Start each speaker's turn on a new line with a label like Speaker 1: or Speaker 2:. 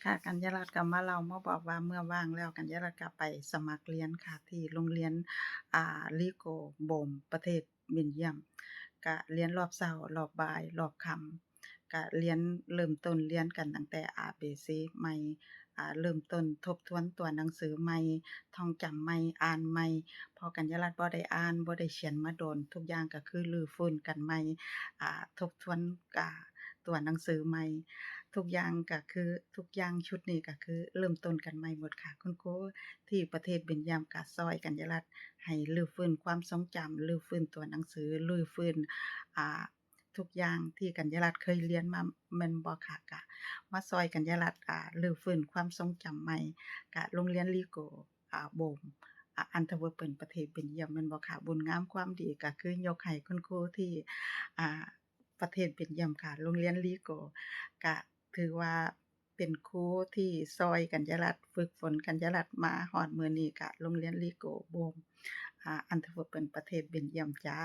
Speaker 1: ค่ะกัญญารัตน์ก็มาบอกว่าเมื่อว่างแล้วกัญญารัตน์ก็ไปสมัครเรียนค่ะที่โรงเรียนLigo Bome ประเทศเบลเยียมก็เรียนรอบเช้ารอบบ่ายรอบค่ำก็เรียนเริ่มต้นเรียนกันตั้งแต่ ABC ใหม่เริ่มต้นทบทวนตัวหนังสือใหม่ท่องจำใหม่อ่านใหม่เพราะกัญญารัตน์บ่ได้อ่านบ่ได้เขียนมาโดนทุกอย่างก็คือรื้อฟื้นกันใหม่ทบทวนตัวหนังสือใหม่ ทุกอย่างก็คือทุกอย่างชุดนี้ก็คือเริ่มต้นกันใหม่หมดค่ะคุณครูที่ประเทศเบลเยียมก็ช่วยกัญญารัตน์ให้รื้อฟื้นความทรงจำรื้อฟื้นตัวหนังสือรื้อฟื้นอ่าทุกอย่างที่กัญญารัตน์เคยเรียนมาแม่นบ่ค่ะก็มาช่วยกัญญารัตน์รื้อฟื้นความทรงจำใหม่ก็โรงเรียน Ligo Bome Antwerpen ประเทศเบลเยียมแม่นบ่ค่ะบุญงามความดีก็คือยกให้คุณครูที่อ่าประเทศเบลเยียมค่ะโรงเรียน Ligo ก็ถือว่าเป็นครูที่ช่วยกัญญารัตน์ฝึกฝนกัญญารัตน์มาฮอดมื้อนี้ก็โรงเรียน Ligo Bome Antwerpen ประเทศเบลเยียมจ้า